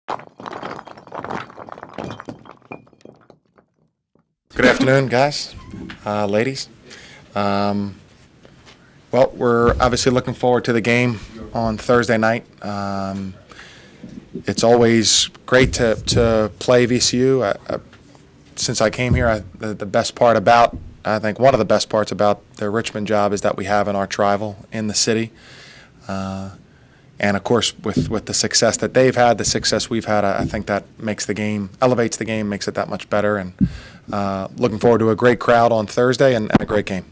Good afternoon, guys, ladies. Well, we're obviously looking forward to the game on Thursday night. It's always great to play VCU. Since I came here, the best part about, I think one of the best parts about the Richmond job is that we have an arch rival in the city. And of course, with the success that they've had, the success we've had, I think that makes the game, elevates the game, makes it that much better. And looking forward to a great crowd on Thursday and a great game.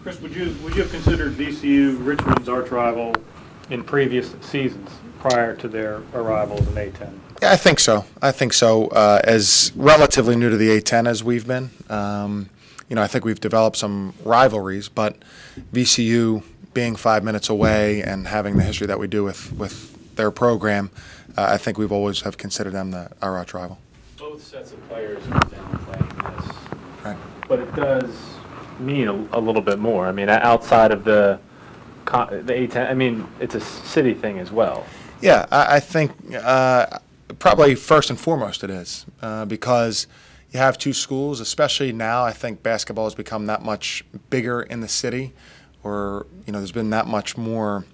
Chris, would you have considered VCU Richmond's arch rival in previous seasons prior to their arrivals in A10? Yeah, I think so. I think so. As relatively new to the A10 as we've been, I think we've developed some rivalries, but VCU being 5 minutes away and having the history that we do with their program, I think we've always have considered them our arch rival. Both sets of players have been playing this, Right. but it does mean a little bit more. I mean, outside of the A10, I mean, it's a city thing as well. Yeah, I think probably first and foremost it is because you have two schools, especially now. I think basketball has become that much bigger in the city, or there's been that much more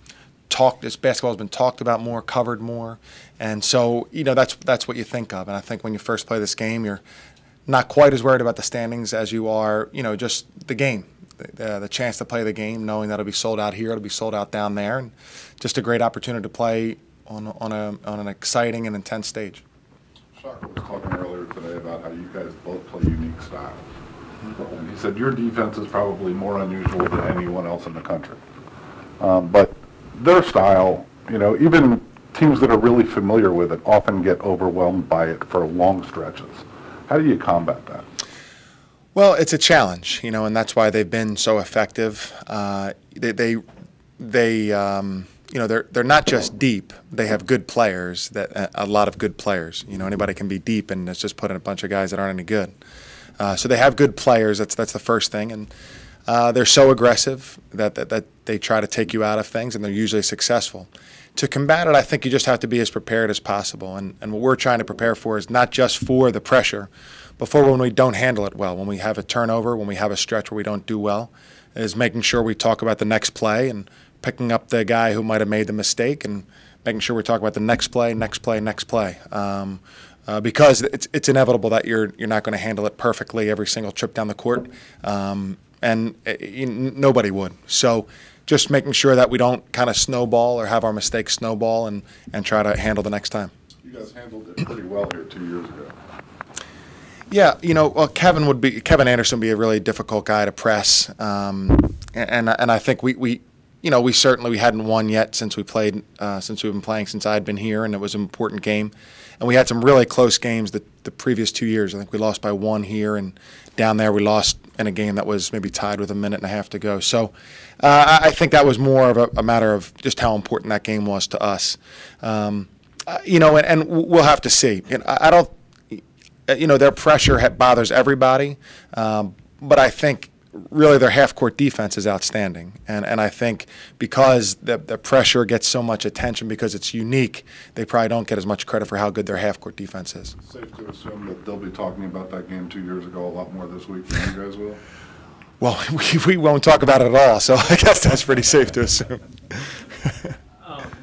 talk. This basketball has been talked about more, covered more, and so that's what you think of. And I think when you first play this game, you're not quite as worried about the standings as you are, just the game, the chance to play the game, knowing that it'll be sold out here, it'll be sold out down there, and just a great opportunity to play on an exciting and intense stage. Shaka was talking earlier today about how you guys both play unique styles. And he said your defense is probably more unusual than anyone else in the country. But their style, even teams that are really familiar with it often get overwhelmed by it for long stretches. How do you combat that? Well, it's a challenge, and that's why they've been so effective. They're not just deep. They have good players, a lot of good players. Anybody can be deep, and it's just put in a bunch of guys that aren't any good. So they have good players. That's the first thing, and they're so aggressive that they try to take you out of things, and they're usually successful. To combat it, I think you just have to be as prepared as possible, and what we're trying to prepare for is not just for the pressure, but for when we don't handle it well, when we have a turnover, when we have a stretch where we don't do well, is making sure we talk about the next play and picking up the guy who might have made the mistake and making sure we talk about the next play, because it's inevitable that you're not going to handle it perfectly every single trip down the court, and nobody would. So just making sure that we don't kind of snowball or have our mistakes snowball and try to handle the next time. You guys handled it pretty well here 2 years ago. Yeah, well, Kevin Anderson would be a really difficult guy to press, and I think we certainly hadn't won yet since we've been playing since I'd been here, and it was an important game. And we had some really close games the previous 2 years. I think we lost by one here, and down there we lost in a game that was maybe tied with a minute and a half to go. So I think that was more of a matter of just how important that game was to us. And we'll have to see. I don't, their pressure bothers everybody, but I think really their half-court defense is outstanding. And I think because the pressure gets so much attention because it's unique, they probably don't get as much credit for how good their half-court defense is. Safe to assume that they'll be talking about that game 2 years ago a lot more this week than you guys will? Well, we won't talk about it at all, so I guess that's pretty safe to assume.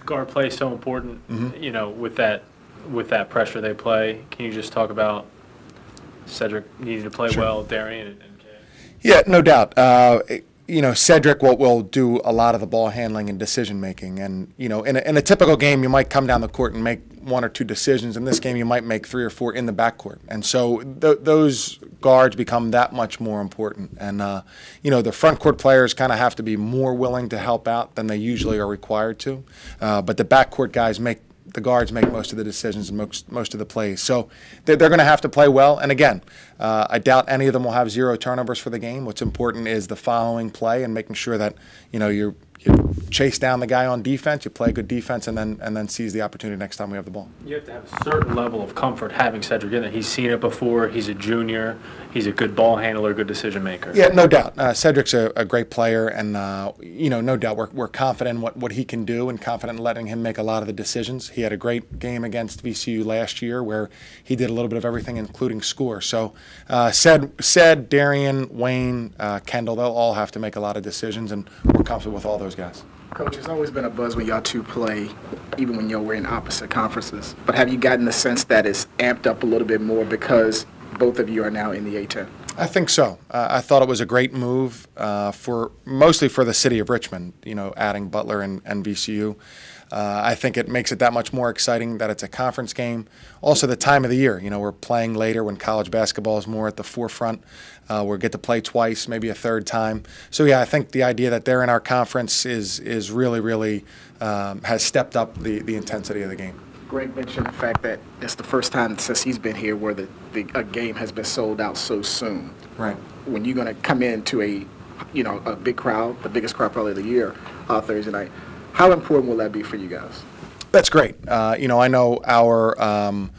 Guard play is so important, with that pressure they play. Can you just talk about Cedric needing to play Sure. well, Darian, and Kay? Yeah, no doubt. Cedric will do a lot of the ball handling and decision making, and in a typical game you might come down the court and make one or two decisions. In this game you might make 3 or 4 in the backcourt, and so those guards become that much more important. And the front court players kind of have to be more willing to help out than they usually are required to, but the backcourt guys the guards make most of the decisions and most of the plays. So they're going to have to play well. And again, I doubt any of them will have 0 turnovers for the game. What's important is the following play and making sure that you're chase down the guy on defense, you play good defense, and then seize the opportunity next time we have the ball. You have to have a certain level of comfort having Cedric in there. He's seen it before. He's a junior. He's a good ball handler, good decision maker. Yeah, no doubt. Cedric's a great player, and no doubt we're confident in what he can do, and confident in letting him make a lot of the decisions. He had a great game against VCU last year where he did a little bit of everything, including score. So, Ced, Darian, Wayne, Kendall, they'll all have to make a lot of decisions, and we're confident with all those guys. Coach, there's always been a buzz when y'all two play, even when y'all were in opposite conferences. But have you gotten the sense that it's amped up a little bit more because both of you are now in the A-10? I think so. I thought it was a great move mostly for the city of Richmond, adding Butler and VCU. I think it makes it that much more exciting that it's a conference game. Also, the time of the year. We're playing later when college basketball is more at the forefront. We'll get to play twice, maybe a third time. So, yeah, I think the idea that they're in our conference is really has stepped up the intensity of the game. Greg mentioned the fact that it's the first time since he's been here where a game has been sold out so soon. Right. When you're going to come into a big crowd, the biggest crowd probably of the year, Thursday night, how important will that be for you guys? That's great. I know our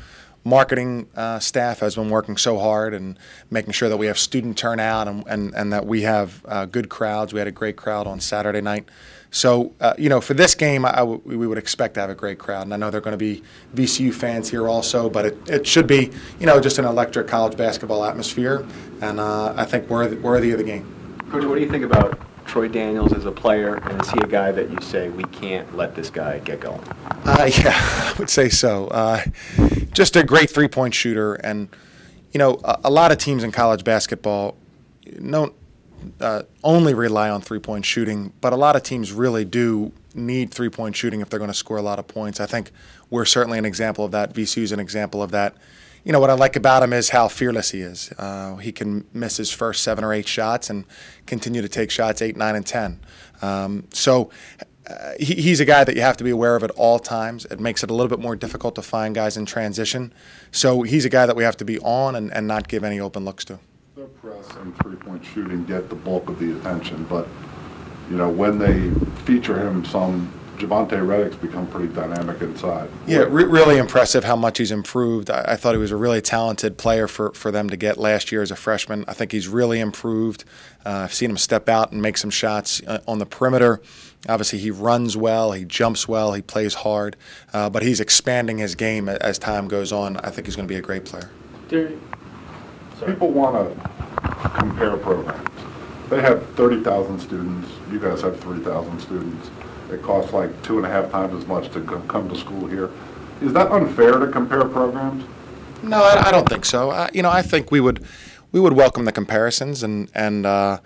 marketing staff has been working so hard and making sure that we have student turnout and that we have good crowds. We had a great crowd on Saturday night. So, for this game, we would expect to have a great crowd. And I know there are going to be VCU fans here also, but it should be, just an electric college basketball atmosphere. And I think worthy of the game. Coach, what do you think about Troy Daniels as a player, and is he a guy that you say we can't let this guy get going? Yeah, I would say so. Just a great three-point shooter, and a lot of teams in college basketball don't only rely on three-point shooting, but a lot of teams really do need three-point shooting if they're going to score a lot of points. I think we're certainly an example of that. VCU's an example of that. What I like about him is how fearless he is. He can miss his first 7 or 8 shots and continue to take shots 8, 9, and 10. He's a guy that you have to be aware of at all times. It makes it a little bit more difficult to find guys in transition. So he's a guy that we have to be on and not give any open looks to. Their press and three-point shooting get the bulk of the attention, but when they feature him some, Javonte Reddick's become pretty dynamic inside. Yeah, really impressive how much he's improved. I thought he was a really talented player for them to get last year as a freshman. I think he's really improved. I've seen him step out and make some shots on the perimeter. Obviously, he runs well, he jumps well, he plays hard, but he's expanding his game as time goes on. I think he's going to be a great player. People want to compare programs. They have 30,000 students. You guys have 3,000 students. It costs like 2.5 times as much to come to school here. Is that unfair to compare programs? No, I don't think so. I think we would welcome the comparisons, and I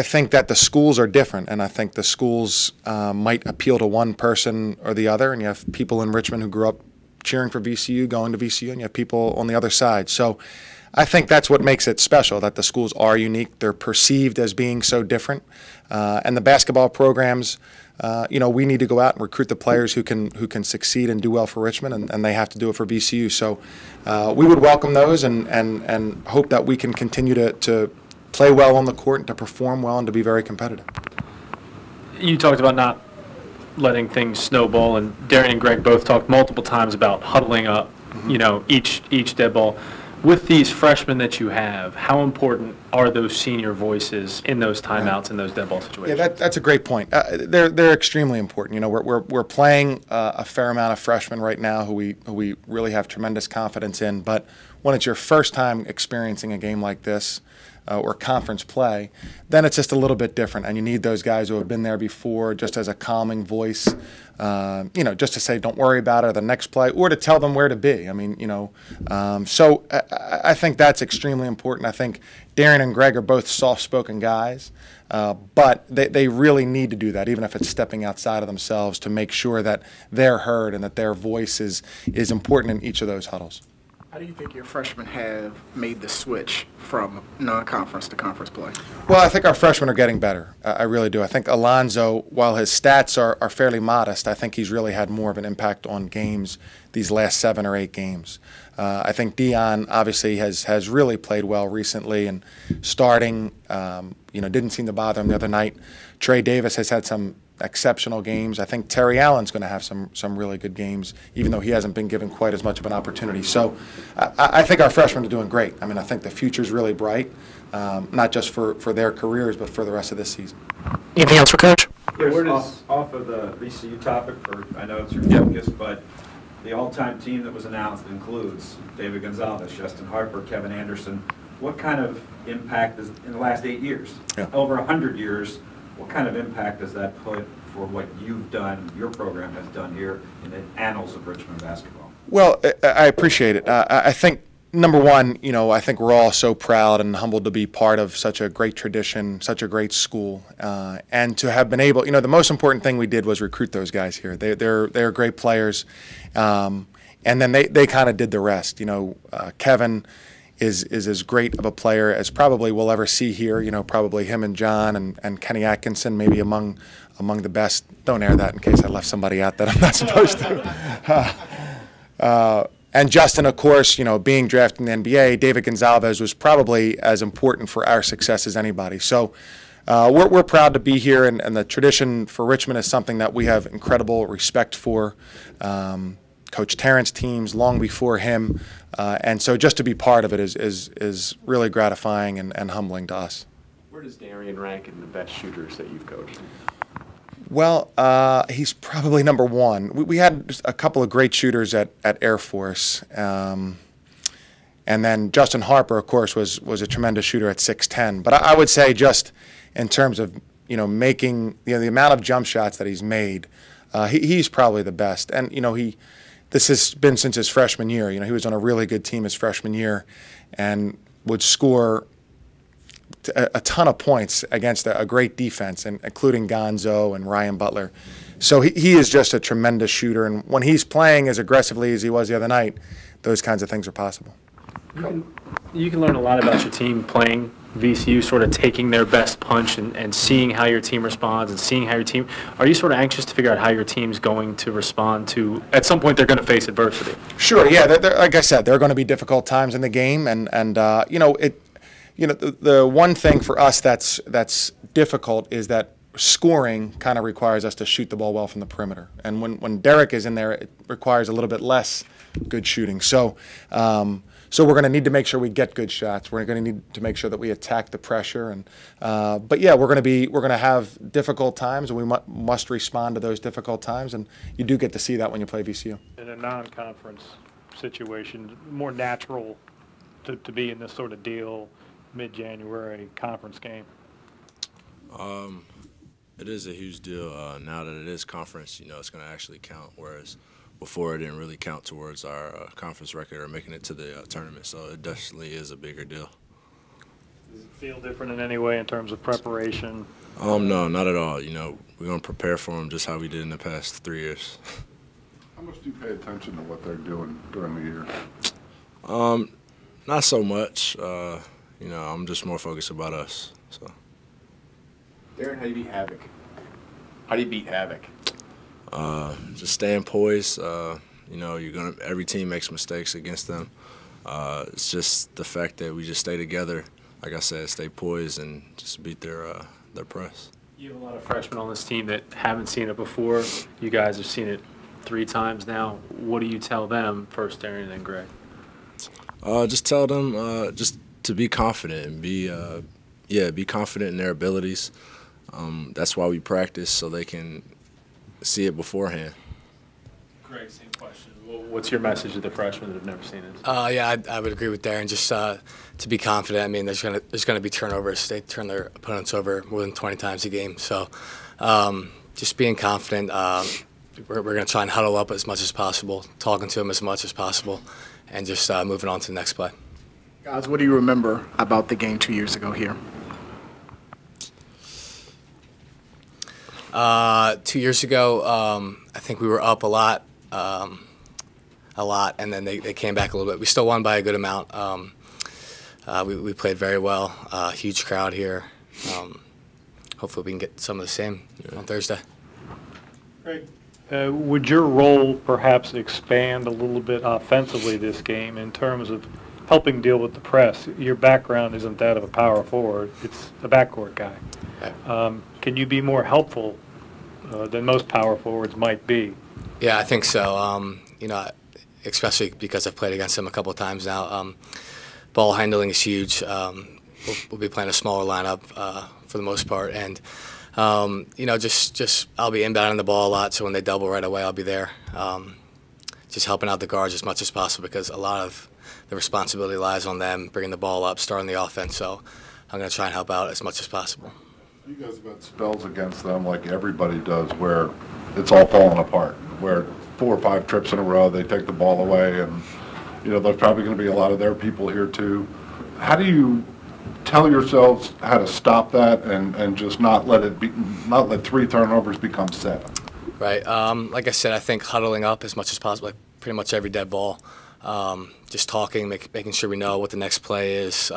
think that the schools are different, and I think the schools might appeal to one person or the other, and you have people in Richmond who grew up cheering for VCU, going to VCU, and you have people on the other side. So I think that's what makes it special, that the schools are unique. They're perceived as being so different. And the basketball programs, we need to go out and recruit the players who can succeed and do well for Richmond, and they have to do it for VCU. So we would welcome those and hope that we can continue to play well on the court and to perform well and to be very competitive. You talked about not letting things snowball, and Darian and Greg both talked multiple times about huddling up, each dead ball. With these freshmen that you have, how important are those senior voices in those timeouts and those dead ball situations? Yeah, that's a great point. They're extremely important. We're playing a fair amount of freshmen right now who we really have tremendous confidence in. But when it's your first time experiencing a game like this, or conference play, then it's just a little bit different, and you need those guys who have been there before, just as a calming voice, just to say, don't worry about it, or the next play, or to tell them where to be. So I think that's extremely important. I think Darian and Greg are both soft-spoken guys, but they really need to do that, even if it's stepping outside of themselves, to make sure that they're heard and that their voice is important in each of those huddles. How do you think your freshmen have made the switch from non-conference to conference play? Well, I think our freshmen are getting better. I really do. I think Alonzo, while his stats are fairly modest, I think he's really had more of an impact on games these last 7 or 8 games. I think Dion obviously has really played well recently and starting, didn't seem to bother him the other night. Trey Davis has had some exceptional games. I think Terry Allen's going to have some really good games, even though he hasn't been given quite as much of an opportunity. So I think our freshmen are doing great. I mean, I think the future's really bright, not just for their careers, but for the rest of this season. Anything else for Coach? Yeah, off of the VCU topic, I know it's your focus, but the all-time team that was announced includes David Gonzalez, Justin Harper, Kevin Anderson. What kind of impact is in the last 8 years, over 100 years, what kind of impact does that put for what you've done, your program has done here in the annals of Richmond basketball? Well, I appreciate it. I think, number one, I think we're all so proud and humbled to be part of such a great tradition, such a great school, and to have been able, the most important thing we did was recruit those guys here. They're great players, and then they kind of did the rest. Kevin is as great of a player as probably we'll ever see here. Probably him and John and Kenny Atkinson, maybe among the best. Don't air that in case I left somebody out that I'm not supposed to. And Justin, of course, being drafted in the NBA, David Gonzalez was probably as important for our success as anybody. So we're proud to be here, and the tradition for Richmond is something that we have incredible respect for. Coach Terrence's teams long before him, and so just to be part of it is really gratifying and humbling to us. Where does Darian rank in the best shooters that you've coached? Well, he's probably number one. We had a couple of great shooters at Air Force, and then Justin Harper, of course, was a tremendous shooter at 6'10". But I would say just in terms of making the amount of jump shots that he's made, he's probably the best. And this has been since his freshman year. He was on a really good team his freshman year, and would score a ton of points against a great defense, and including Gonzo and Ryan Butler. So he is just a tremendous shooter, and when he's playing as aggressively as he was the other night, those kinds of things are possible. You can learn a lot about your team playing VCU, sort of taking their best punch and seeing how your team responds and seeing how your team – are you sort of anxious to figure out how your team's going to respond to – at some point they're going to face adversity? Sure, yeah. Like I said, there are going to be difficult times in the game, and the one thing for us that's difficult is that scoring kind of requires us to shoot the ball well from the perimeter. And when Derek is in there, it requires a little bit less good shooting. So we're going to need to make sure we get good shots. We're going to need to make sure that we attack the pressure. And but yeah, we're going to have difficult times, and we must respond to those difficult times. And you do get to see that when you play VCU. In a non-conference situation, more natural to be in this sort of deal mid-January conference game. It is a huge deal now that it is conference. It's going to actually count, whereas before it didn't really count towards our conference record or making it to the tournament. So it definitely is a bigger deal. Does it feel different in any way in terms of preparation? No, not at all. We're going to prepare for them just how we did in the past 3 years. How much do you pay attention to what they're doing during the year? Not so much. I'm just more focused about us. So. Darren, how do you beat Havoc? How do you beat Havoc? Just staying poised. Every team makes mistakes against them. It's just the fact that we just stay together. Like I said, stay poised and just beat their press. You have a lot of freshmen on this team that haven't seen it before. You guys have seen it 3 times now. What do you tell them, first Darren and Greg? Just tell them just to be confident and be confident in their abilities. That's why we practice, so they can see it beforehand. Greg, same question. What's your message to the freshmen that have never seen it? Yeah, I would agree with Darren. Just to be confident. I mean, there's gonna be turnovers. They turn their opponents over more than 20 times a game. So just being confident. We're gonna try and huddle up as much as possible, talking to them as much as possible, and just moving on to the next play. Guys, what do you remember about the game 2 years ago here? 2 years ago, I think we were up a lot. a lot, and then they came back a little bit. We still won by a good amount. We played very well. Huge crowd here. Hopefully we can get some of the same on Thursday. Greg, would your role perhaps expand a little bit offensively this game in terms of helping deal with the press? Your background isn't that of a power forward. It's a backcourt guy. Can you be more helpful than most power forwards might be? Yeah, I think so. You know, especially because I've played against him a couple of times now. Ball handling is huge. We'll be playing a smaller lineup for the most part, and you know, just I'll be inbounding the ball a lot. So when they double right away, I'll be there, just helping out the guards as much as possible because a lot of the responsibility lies on them, bringing the ball up, starting the offense. So I'm going to try and help out as much as possible. You guys have had spells against them like everybody does where it's all falling apart, where 4 or 5 trips in a row they take the ball away, and you know there's probably going to be a lot of their people here too. How do you tell yourselves how to stop that and just not let 3 turnovers become 7? Right. Like I said, I think huddling up as much as possible, like pretty much every dead ball. Just talking, making sure we know what the next play is,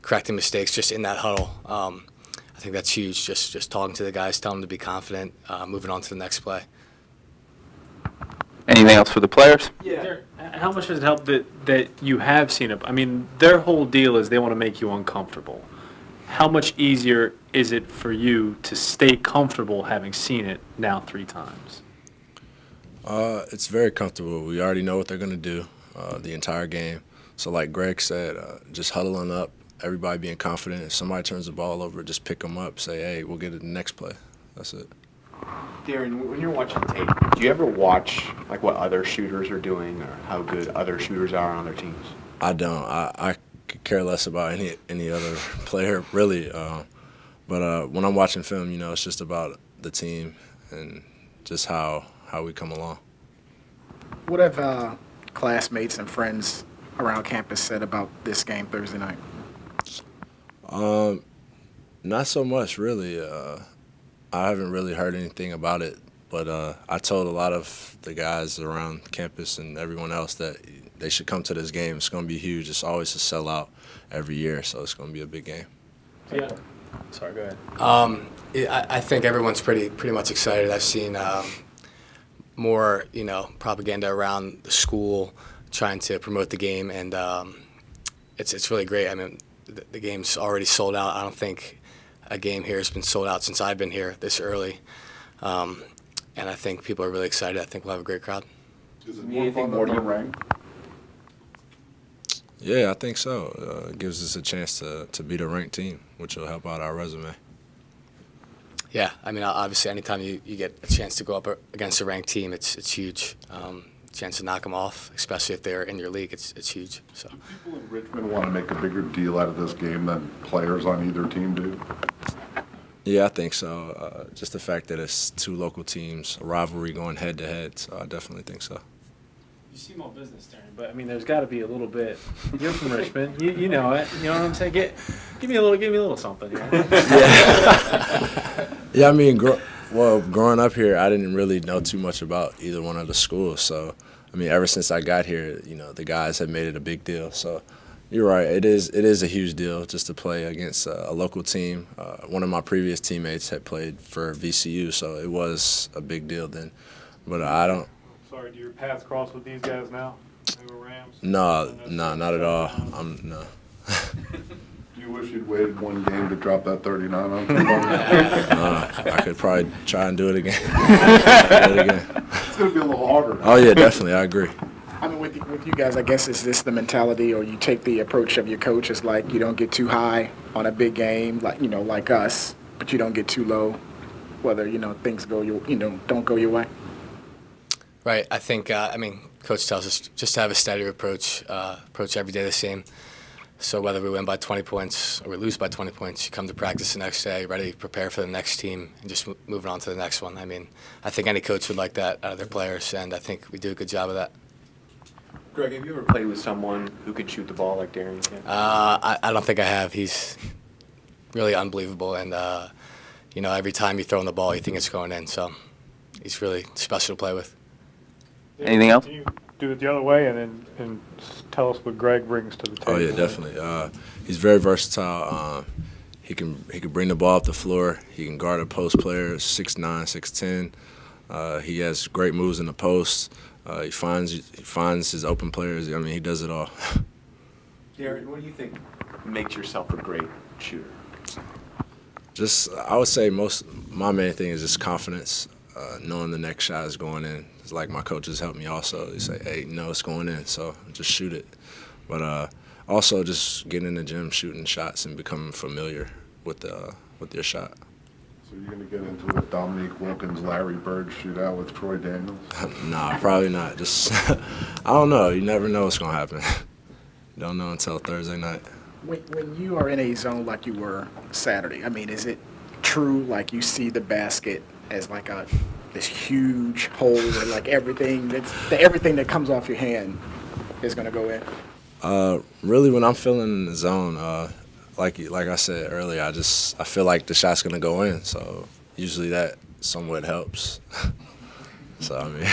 correcting mistakes just in that huddle. I think that's huge. Just talking to the guys, telling them to be confident, moving on to the next play. Anything else for the players? Yeah. How much has it helped that you have seen it? I mean, their whole deal is they want to make you uncomfortable. How much easier is it for you to stay comfortable having seen it now 3 times? It's very comfortable. We already know what they're going to do the entire game. So like Greg said, just huddling up, everybody being confident. If somebody turns the ball over, just pick them up, say, hey, we'll get it the next play. That's it. Darren, when you're watching tape, do you ever watch like what other shooters are doing or how good other shooters are on their teams? I don't. I could care less about any other player, really. But when I'm watching film, you know, it's just about the team and just how we come along. What have classmates and friends around campus said about this game Thursday night? Not so much, really. I haven't really heard anything about it, but I told a lot of the guys around campus and everyone else that they should come to this game. It's going to be huge. It's always a sellout every year, so it's going to be a big game. Yeah. Sorry, go ahead. I think everyone's pretty much excited. I've seen more, you know, propaganda around the school trying to promote the game, and it's really great. I mean, the game's already sold out. I don't think a game here has been sold out since I've been here this early, and I think people are really excited. I think we'll have a great crowd. Is it more fun than the ring? Yeah, I think so. It gives us a chance to beat a ranked team, which will help out our resume. Yeah, I mean, obviously, anytime you get a chance to go up against a ranked team, it's huge. Chance to knock them off, especially if they're in your league, it's huge. So. Do people in Richmond want to make a bigger deal out of this game than players on either team do? Yeah, I think so. Just the fact that it's 2 local teams, a rivalry going head-to-head, so I definitely think so. You seem all business, Darren, but I mean, there's got to be a little bit. You're from Richmond, you know it. You know what I'm saying? Give me a little something. You know? Yeah, I mean, growing up here, I didn't really know too much about either one of the schools. So, I mean, ever since I got here, you know, the guys have made it a big deal. So, you're right. It is a huge deal just to play against a local team. One of my previous teammates had played for VCU, so it was a big deal then. But I don't. Sorry, do your paths cross with these guys now? They were Rams? No, not at all. No. Do you wish you'd waited 1 game to drop that 39 on I could probably try and do it again. It's going to be a little harder now. Oh, yeah, definitely. I agree. I mean, with you guys, I guess, is this the mentality, or you take the approach of your coach as like you don't get too high on a big game, like, you know, like us, but you don't get too low, whether, you know, things go don't go your way? Right. I think, I mean, coach tells us just to have a steadier approach every day the same. So whether we win by 20 points or we lose by 20 points, you come to practice the next day, ready to prepare for the next team, and just moving on to the next one. I mean, I think any coach would like that out of their players, and I think we do a good job of that. Greg, have you ever played with someone who could shoot the ball like Darren can? I don't think I have. He's really unbelievable, and you know, every time you throw in the ball, you think it's going in. So he's really special to play with. Anything else? do it the other way, and tell us what Greg brings to the table. Oh yeah, definitely. He's very versatile. He can bring the ball up the floor. He can guard a post player, 6'9", 6'10". He has great moves in the post. He finds his open players. I mean, he does it all. Darren, what do you think makes yourself a great shooter? I would say my main thing is just confidence, knowing the next shot is going in. It's like my coaches helped me also. They say, hey, no, it's going in, so just shoot it. But also just getting in the gym, shooting shots, and becoming familiar with your shot. So you're going to get into a Dominique Wilkins, Larry Bird shootout with Troy Daniels? Nah, probably not. Just I don't know. You never know what's going to happen. You don't know until Thursday night. When you are in a zone like you were Saturday, I mean, is it true, like you see the basket as like this huge hole where like everything that comes off your hand is going to go in? Really, when I'm feeling in the zone, like I said earlier, I feel like the shot's going to go in. So usually that somewhat helps. So, I mean.